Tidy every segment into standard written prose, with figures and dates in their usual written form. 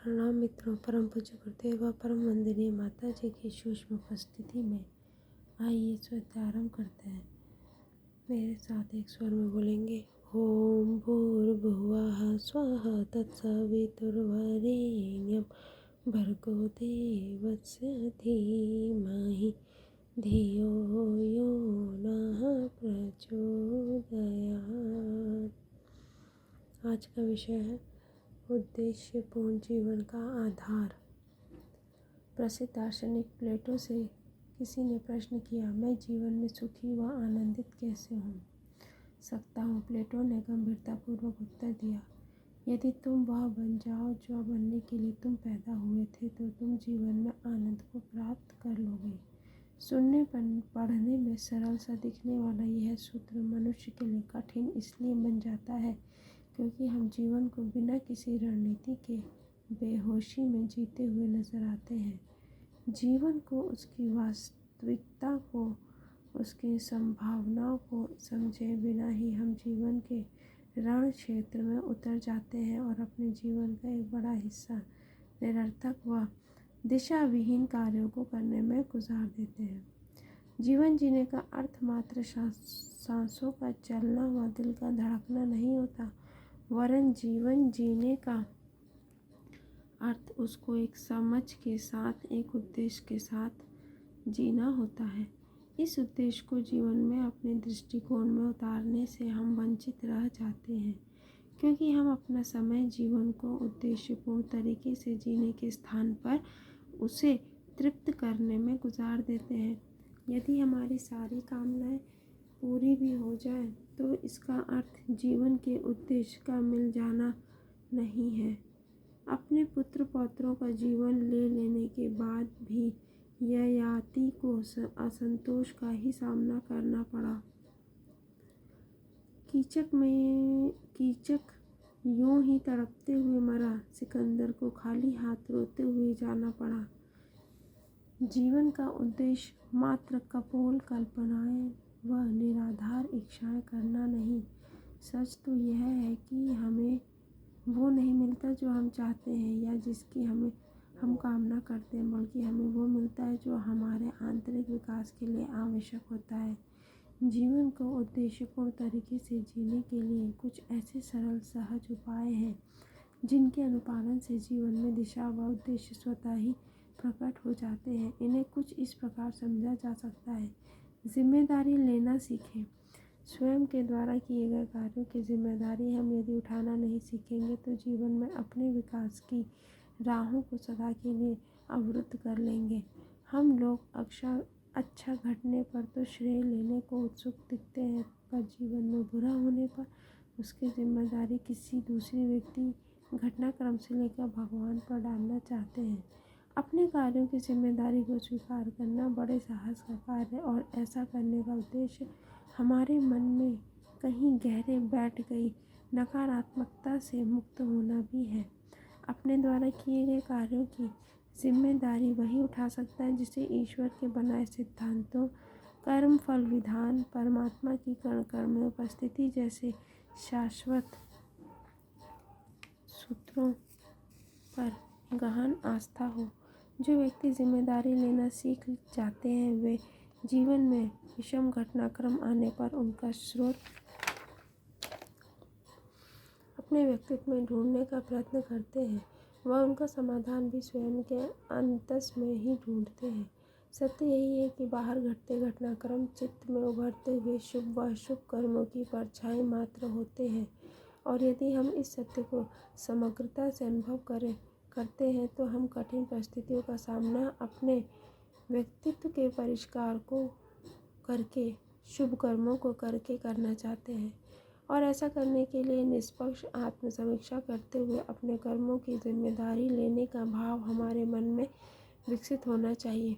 प्रणाम मित्रों। परम पूज्य गुरुदेव व परम वंदनीय माता जी की सूक्ष्म उपस्थिति में आइए स्वाध्याय आरंभ करते हैं। मेरे साथ एक स्वर में बोलेंगे। ओम भूर्भुवः स्वः तत्सवितुर्वरेण्यं भर्गो देवस्य धीमहि धियो यो नः प्रचोदयात्। आज का विषय है उद्देश्यपूर्ण जीवन का आधार। प्रसिद्ध दार्शनिक प्लेटो से किसी ने प्रश्न किया, मैं जीवन में सुखी व आनंदित कैसे हो सकता हूँ? प्लेटो ने गंभीरतापूर्वक उत्तर दिया, यदि तुम वह बन जाओ जो बनने के लिए तुम पैदा हुए थे तो तुम जीवन में आनंद को प्राप्त कर लोगे। सुनने पढ़ने में सरल सा दिखने वाला यह सूत्र मनुष्य के लिए कठिन इसलिए बन जाता है क्योंकि हम जीवन को बिना किसी रणनीति के बेहोशी में जीते हुए नजर आते हैं। जीवन को, उसकी वास्तविकता को, उसकी संभावनाओं को समझे बिना ही हम जीवन के रण क्षेत्र में उतर जाते हैं और अपने जीवन का एक बड़ा हिस्सा निरर्थक व दिशा विहीन कार्यों को करने में गुजार देते हैं। जीवन जीने का अर्थ मात्र सांसों का चलना व दिल का धड़कना नहीं होता, वरन जीवन जीने का अर्थ उसको एक समझ के साथ, एक उद्देश्य के साथ जीना होता है। इस उद्देश्य को जीवन में अपने दृष्टिकोण में उतारने से हम वंचित रह जाते हैं क्योंकि हम अपना समय जीवन को उद्देश्यपूर्ण तरीके से जीने के स्थान पर उसे तृप्त करने में गुजार देते हैं। यदि हमारी सारी कामनाएं पूरी भी हो जाए तो इसका अर्थ जीवन के उद्देश्य का मिल जाना नहीं है। अपने पुत्र पौत्रों का जीवन ले लेने के बाद भी ययाति को असंतोष का ही सामना करना पड़ा। कीचक यूं ही तड़पते हुए मरा, सिकंदर को खाली हाथ रोते हुए जाना पड़ा। जीवन का उद्देश्य मात्र कपोल कल्पनाएं व निराधार इच्छाएं करना नहीं। सच तो यह है कि हमें वो नहीं मिलता जो हम चाहते हैं या जिसकी हम कामना करते हैं, बल्कि हमें वो मिलता है जो हमारे आंतरिक विकास के लिए आवश्यक होता है। जीवन को उद्देश्यपूर्ण तरीके से जीने के लिए कुछ ऐसे सरल सहज उपाय हैं जिनके अनुपालन से जीवन में दिशा व उद्देश्य स्वतः ही प्रकट हो जाते हैं। इन्हें कुछ इस प्रकार समझा जा सकता है। जिम्मेदारी लेना सीखें। स्वयं के द्वारा किए गए कार्यों की जिम्मेदारी हम यदि उठाना नहीं सीखेंगे तो जीवन में अपने विकास की राहों को सदा के लिए अवरुद्ध कर लेंगे। हम लोग अक्सर अच्छा घटने पर तो श्रेय लेने को उत्सुक दिखते हैं, पर जीवन में बुरा होने पर उसकी जिम्मेदारी किसी दूसरे व्यक्ति, घटनाक्रम से लेकर भगवान पर डालना चाहते हैं। अपने कार्यों की जिम्मेदारी को स्वीकार करना बड़े साहस का कार्य है और ऐसा करने का उद्देश्य हमारे मन में कहीं गहरे बैठ गई नकारात्मकता से मुक्त होना भी है। अपने द्वारा किए गए कार्यों की जिम्मेदारी वही उठा सकता है जिसे ईश्वर के बनाए सिद्धांतों, कर्म फल विधान, परमात्मा की कण कण में उपस्थिति जैसे शाश्वत सूत्रों पर गहन आस्था हो। जो व्यक्ति जिम्मेदारी लेना सीख जाते हैं वे जीवन में विषम घटनाक्रम आने पर उनका स्रोत अपने व्यक्तित्व में ढूंढने का प्रयत्न करते हैं। वह उनका समाधान भी स्वयं के अंतस में ही ढूंढते हैं। सत्य यही है कि बाहर घटते घटनाक्रम चित्त में उभरते हुए शुभ व अशुभ कर्मों की परछाई मात्र होते हैं और यदि हम इस सत्य को समग्रता से अनुभव करते हैं तो हम कठिन परिस्थितियों का सामना अपने व्यक्तित्व के परिष्कार को करके, शुभ कर्मों को करके करना चाहते हैं और ऐसा करने के लिए निष्पक्ष आत्मसमीक्षा करते हुए अपने कर्मों की जिम्मेदारी लेने का भाव हमारे मन में विकसित होना चाहिए।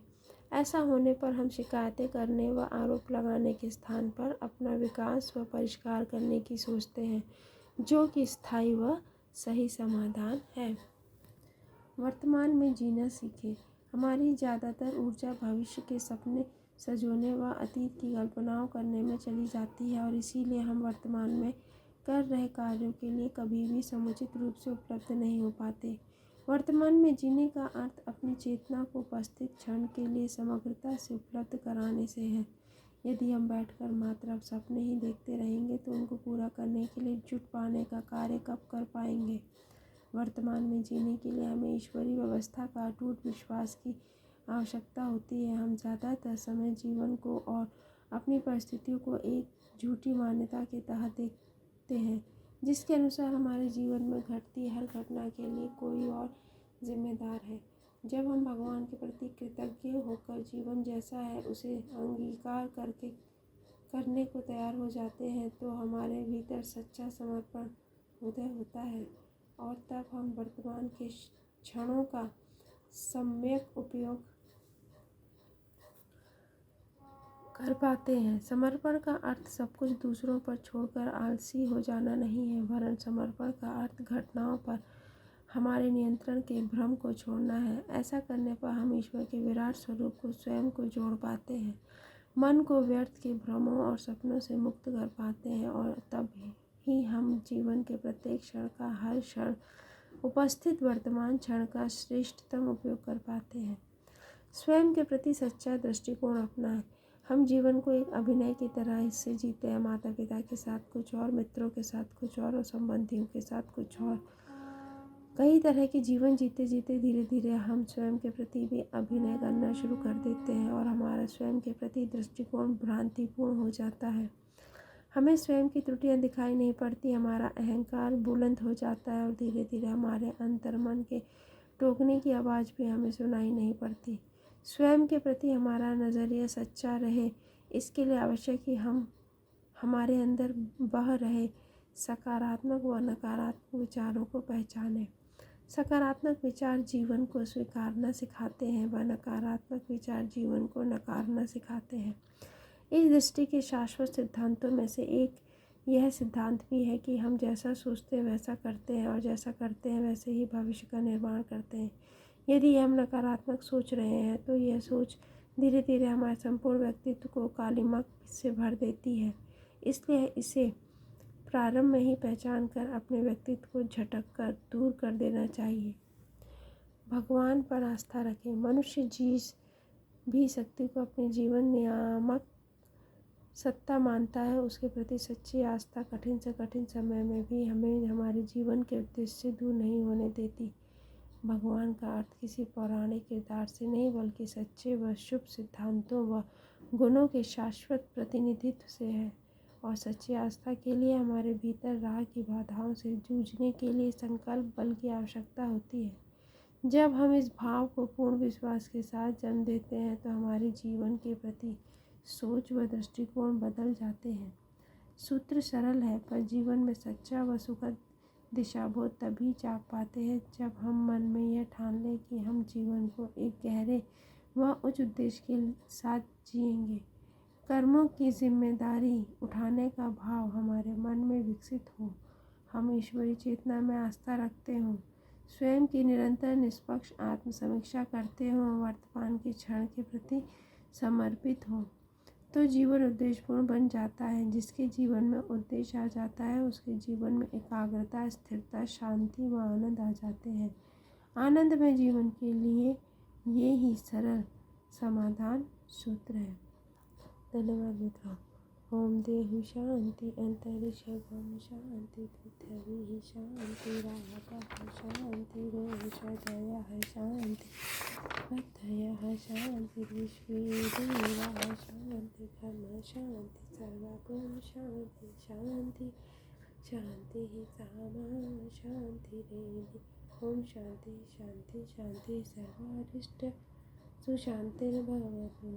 ऐसा होने पर हम शिकायतें करने व आरोप लगाने के स्थान पर अपना विकास व परिष्कार करने की सोचते हैं, जो कि स्थायी व सही समाधान है। वर्तमान में जीना सीखें। हमारी ज़्यादातर ऊर्जा भविष्य के सपने सजोने व अतीत की कल्पनाओं करने में चली जाती है और इसीलिए हम वर्तमान में कर रहे कार्यों के लिए कभी भी समुचित रूप से उपलब्ध नहीं हो पाते। वर्तमान में जीने का अर्थ अपनी चेतना को उपस्थित क्षण के लिए समग्रता से उपलब्ध कराने से है। यदि हम बैठकर मात्र अब सपने ही देखते रहेंगे तो उनको पूरा करने के लिए जुट पाने का कार्य कब कर पाएंगे। वर्तमान में जीने के लिए हमें ईश्वरीय व्यवस्था का अटूट विश्वास की आवश्यकता होती है। हम ज़्यादातर समय जीवन को और अपनी परिस्थितियों को एक झूठी मान्यता के तहत देखते हैं, जिसके अनुसार हमारे जीवन में घटती हर घटना के लिए कोई और जिम्मेदार है। जब हम भगवान के प्रति कृतज्ञ होकर जीवन जैसा है उसे अंगीकार करने को तैयार हो जाते हैं तो हमारे भीतर सच्चा समर्पण उदय होता है और तब हम वर्तमान के क्षणों का सम्यक उपयोग कर पाते हैं। समर्पण का अर्थ सब कुछ दूसरों पर छोड़कर आलसी हो जाना नहीं है, वरन समर्पण का अर्थ घटनाओं पर हमारे नियंत्रण के भ्रम को छोड़ना है। ऐसा करने पर हम ईश्वर के विराट स्वरूप को स्वयं को जोड़ पाते हैं, मन को व्यर्थ के भ्रमों और सपनों से मुक्त कर पाते हैं और तब ही हम जीवन के प्रत्येक क्षण का, हर क्षण उपस्थित वर्तमान क्षण का श्रेष्ठतम उपयोग कर पाते हैं। स्वयं के प्रति सच्चा दृष्टिकोण अपनाएं। हम जीवन को एक अभिनय की तरह इससे जीते हैं। माता पिता के साथ कुछ और, मित्रों के साथ कुछ और संबंधियों के साथ कुछ और। कई तरह के जीवन जीते जीते धीरे धीरे हम स्वयं के प्रति भी अभिनय करना शुरू कर देते हैं और हमारा स्वयं के प्रति दृष्टिकोण भ्रांतिपूर्ण हो जाता है। हमें स्वयं की त्रुटियां दिखाई नहीं पड़ती, हमारा अहंकार बुलंद हो जाता है और धीरे धीरे हमारे अंतर्मन के टोकने की आवाज़ भी हमें सुनाई नहीं पड़ती। स्वयं के प्रति हमारा नज़रिया सच्चा रहे, इसके लिए आवश्यक ही हम हमारे अंदर बह रहे सकारात्मक व नकारात्मक विचारों को पहचानें। सकारात्मक विचार जीवन को स्वीकारना सिखाते हैं व नकारात्मक विचार जीवन को नकारना सिखाते हैं। इस दृष्टि के शाश्वत सिद्धांतों में से एक यह सिद्धांत भी है कि हम जैसा सोचते हैं वैसा करते हैं और जैसा करते हैं वैसे ही भविष्य का निर्माण करते हैं। यदि हम नकारात्मक सोच रहे हैं तो यह सोच धीरे धीरे हमारे संपूर्ण व्यक्तित्व को कालिमा से भर देती है। इसलिए इसे प्रारंभ में ही पहचान कर अपने व्यक्तित्व को झटक कर दूर कर देना चाहिए। भगवान पर आस्था रखें। मनुष्य भी शक्ति को अपने जीवन नियामक सत्ता मानता है। उसके प्रति सच्ची आस्था कठिन से कठिन समय में भी हमें हमारे जीवन के उद्देश्य से दूर नहीं होने देती। भगवान का अर्थ किसी पौराणिक किरदार से नहीं बल्कि सच्चे व शुभ सिद्धांतों व गुणों के शाश्वत प्रतिनिधित्व से है और सच्ची आस्था के लिए हमारे भीतर राह की बाधाओं से जूझने के लिए संकल्प बल की आवश्यकता होती है। जब हम इस भाव को पूर्ण विश्वास के साथ जन्म देते हैं तो हमारे जीवन के प्रति सोच व दृष्टिकोण बदल जाते हैं। सूत्र सरल है पर जीवन में सच्चा व सुखद दिशाबोध तभी जाग पाते हैं जब हम मन में यह ठान लें कि हम जीवन को एक गहरे व उच्च उद्देश्य के साथ जिएंगे। कर्मों की जिम्मेदारी उठाने का भाव हमारे मन में विकसित हो, हम ईश्वरीय चेतना में आस्था रखते हों, स्वयं की निरंतर निष्पक्ष आत्मसमीक्षा करते हों, वर्तमान के क्षण के प्रति समर्पित हों, तो जीवन उद्देश्यपूर्ण बन जाता है। जिसके जीवन में उद्देश्य आ जाता है उसके जीवन में एकाग्रता, स्थिरता, शांति व आनंद आ जाते हैं। आनंदमय जीवन के लिए ये ही सरल समाधान सूत्र है। धन्यवाद मित्रों। ओम देहु शांति, अंतरिक्षं शांति, पृथ्वी शांति, रापः शांति, रोषधयः शांति, पथयः शांति, विश्वे देवाः शांति, ब्रह्म शांति, सर्वभूत शांति शांति शांति सामा शांतिरेधि। ओम शांति शांति शांति सर्वारिष्ट सुशांतिर्भवतु।